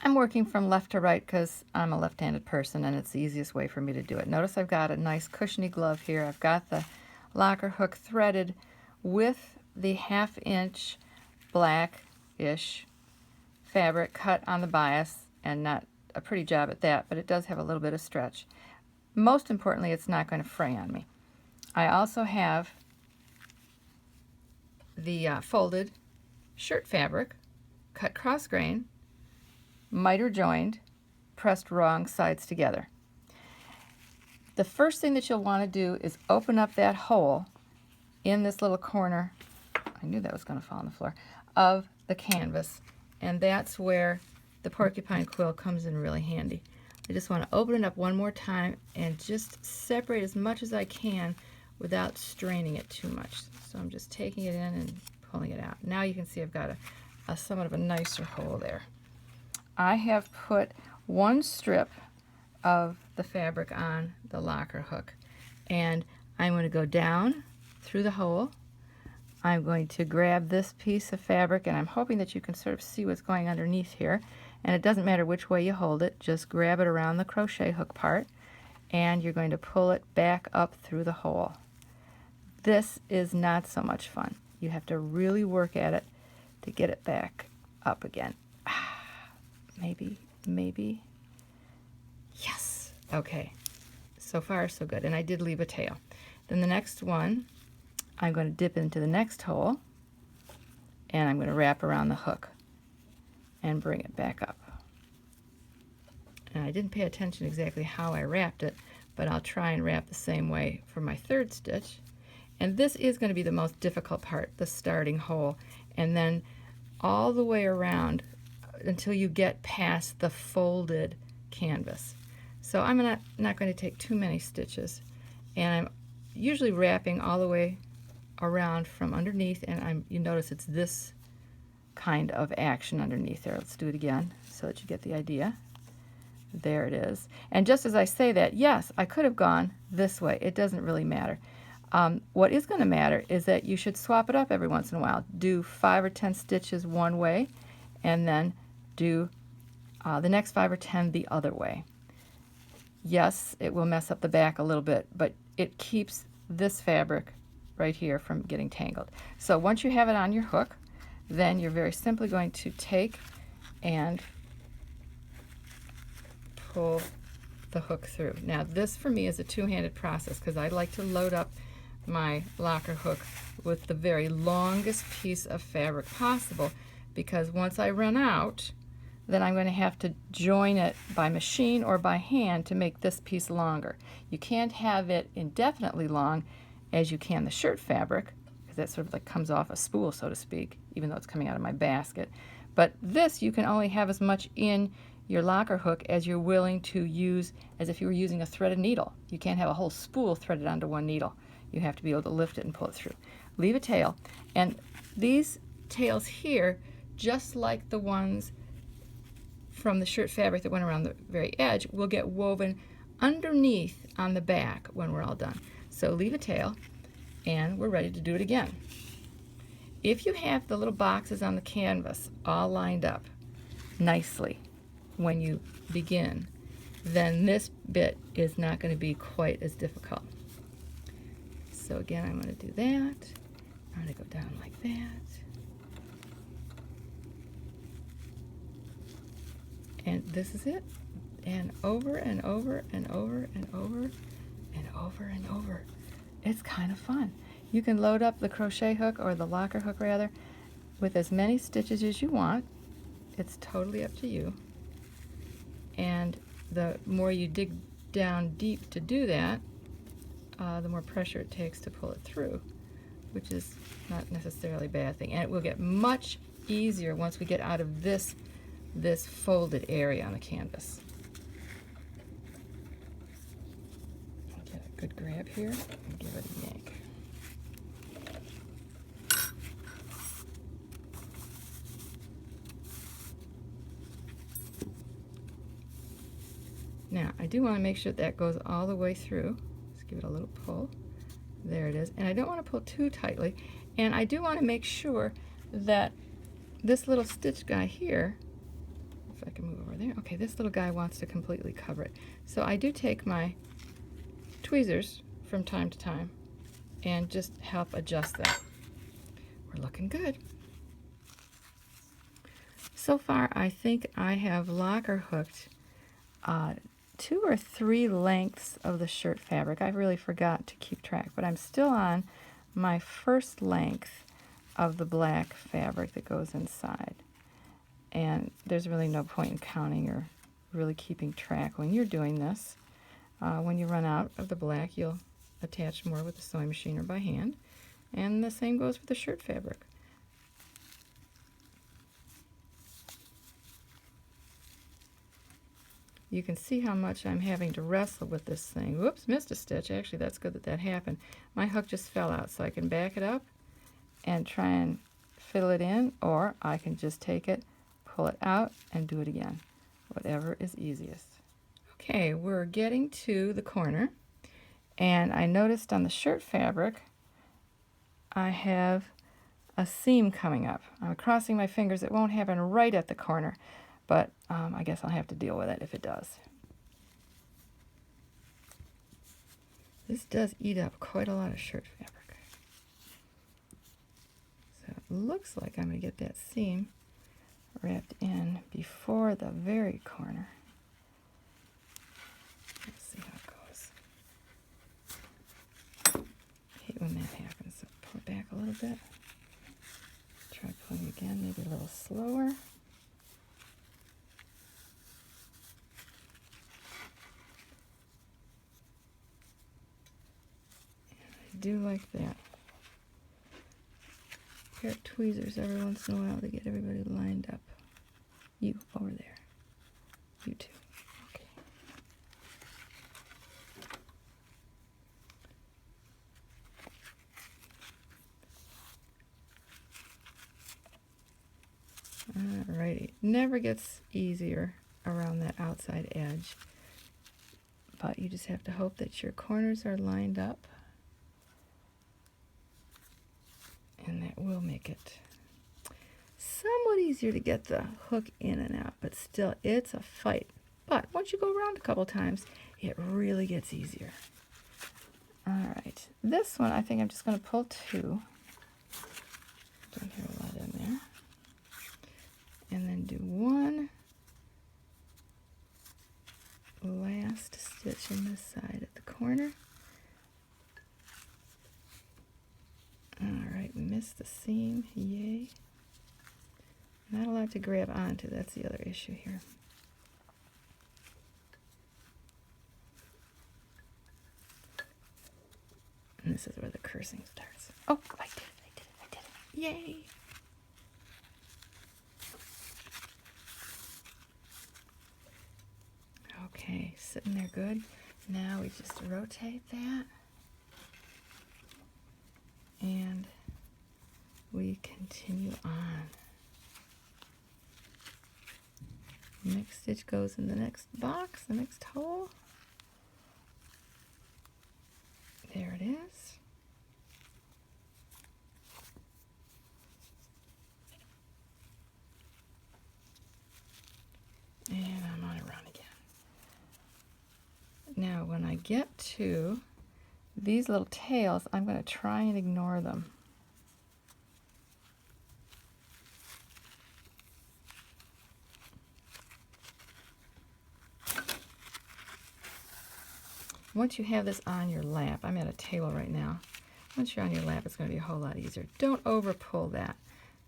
I'm working from left to right because I'm a left-handed person and it's the easiest way for me to do it. Notice I've got a nice cushiony glove here. I've got the locker hook threaded with the 1/2 inch blackish fabric cut on the bias, and not a pretty job at that, but it does have a little bit of stretch. Most importantly, it's not going to fray on me. I also have the folded shirt fabric, cut cross grain, miter joined, pressed wrong sides together. The first thing that you'll want to do is open up that hole in this little corner, I knew that was going to fall on the floor, of the canvas, and that's where the porcupine quill comes in really handy. I just want to open it up one more time and just separate as much as I can without straining it too much. So I'm just taking it in and pulling it out. Now you can see I've got a somewhat of a nicer hole there. I have put one strip of the fabric on the locker hook, and I'm going to go down through the hole. I'm going to grab this piece of fabric, and I'm hoping that you can sort of see what's going underneath here, and it doesn't matter which way you hold it, just grab it around the crochet hook part, and you're going to pull it back up through the hole. This is not so much fun. You have to really work at it to get it back up again. Maybe. Yes. Okay. So far, so good. And I did leave a tail. Then the next one, I'm going to dip into the next hole, and I'm going to wrap around the hook and bring it back up. And I didn't pay attention exactly how I wrapped it, but I'll try and wrap the same way for my third stitch. And this is going to be the most difficult part, the starting hole, and then all the way around until you get past the folded canvas. So I'm not going to take too many stitches, and I'm usually wrapping all the way around from underneath, and you notice it's this kind of action underneath there. Let's do it again so that you get the idea. There it is. And just as I say that, yes, I could have gone this way. It doesn't really matter. What is going to matter is that you should swap it up every once in a while. Do 5 or 10 stitches one way, and then do the next 5 or 10 the other way. Yes, it will mess up the back a little bit, but it keeps this fabric right here from getting tangled. So once you have it on your hook, then you're very simply going to take and pull the hook through. Now this for me is a two-handed process because I like to load up my locker hook with the very longest piece of fabric possible, because once I run out, then I'm going to have to join it by machine or by hand to make this piece longer. You can't have it indefinitely long as you can the shirt fabric, because that sort of like comes off a spool, so to speak, even though it's coming out of my basket. But this, you can only have as much in your locker hook as you're willing to use as if you were using a threaded needle. You can't have a whole spool threaded onto one needle. You have to be able to lift it and pull it through. Leave a tail, and these tails here, just like the ones from the shirt fabric that went around the very edge, will get woven underneath on the back when we're all done. So leave a tail, and we're ready to do it again. If you have the little boxes on the canvas all lined up nicely when you begin, then this bit is not going to be quite as difficult. So again, I'm going to do that. I'm going to go down like that. And this is it. And over and over and over and over and over and over. It's kind of fun. You can load up the crochet hook, or the locker hook rather, with as many stitches as you want. It's totally up to you. And the more you dig down deep to do that, the more pressure it takes to pull it through, which is not necessarily a bad thing. And it will get much easier once we get out of this folded area on the canvas. Get a good grab here and give it a yank. Now, I do want to make sure that goes all the way through. Let's give it a little pull. There it is. And I don't want to pull too tightly. And I do want to make sure that this little stitch guy here If I can move over there. Okay, this little guy wants to completely cover it. So I do take my tweezers from time to time and just help adjust that. We're looking good. So far, I think I have locker hooked 2 or 3 lengths of the shirt fabric. I really forgot to keep track, but I'm still on my first length of the black fabric that goes inside. And there's really no point in counting or really keeping track when you're doing this. When you run out of the black, you'll attach more with the sewing machine or by hand. And the same goes for the shirt fabric. You can see how much I'm having to wrestle with this thing. Whoops, missed a stitch. Actually, that's good that that happened. My hook just fell out, so I can back it up and try and fiddle it in, or I can just take it, pull it out, and do it again. Whatever is easiest. Okay, we're getting to the corner, and I noticed on the shirt fabric I have a seam coming up. I'm crossing my fingers. It won't happen right at the corner, but I guess I'll have to deal with it if it does. This does eat up quite a lot of shirt fabric. So it looks like I'm going to get that seam wrapped in before the very corner. Let's see how it goes. I hate when that happens, so pull it back a little bit. Try pulling again, maybe a little slower. I do like that. Pair of tweezers every once in a while to get everybody lined up. You over there. You too. Okay. Alrighty. Never gets easier around that outside edge, but you just have to hope that your corners are lined up, and that will make it somewhat easier to get the hook in and out, but still it's a fight. But once you go around a couple times, it really gets easier. All right, this one I think I'm just going to pull 2. Don't hear a lot in there. And then do 1 last stitch in this side at the corner. All right, we missed the seam, yay. Not a lot to grab onto, that's the other issue here. And this is where the cursing starts. Oh, I did it. Yay! Okay, sitting there good. Now we just rotate that. And we continue on. Next stitch goes in the next box, the next hole. There it is. And I'm on a run again. Now when I get to these little tails, I'm going to try and ignore them. Once you have this on your lap, I'm at a table right now. Once you're on your lap, it's going to be a whole lot easier. Don't over pull that.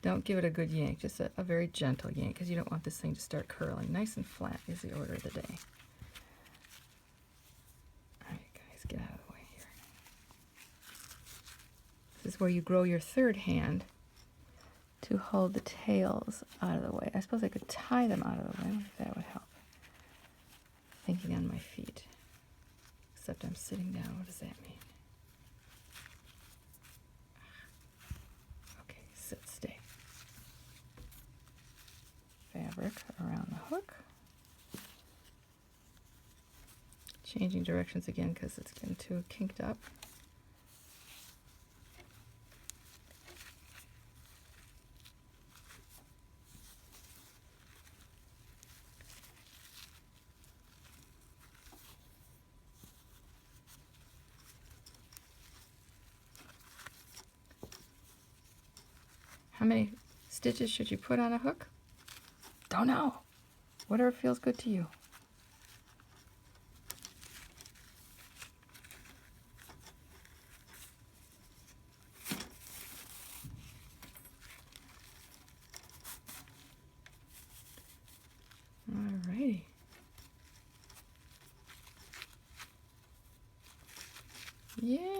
Don't give it a good yank, just a very gentle yank, because you don't want this thing to start curling. Nice and flat is the order of the day. All right, guys, get out of the way here. This is where you grow your third hand to hold the tails out of the way. I suppose I could tie them out of the way. I wonder if that would help. Thinking on my feet. Except I'm sitting down. What does that mean? Okay, sit, stay. Fabric around the hook. Changing directions again because it's getting too kinked up. How many stitches should you put on a hook? Don't know. Whatever feels good to you. Alrighty. Yeah.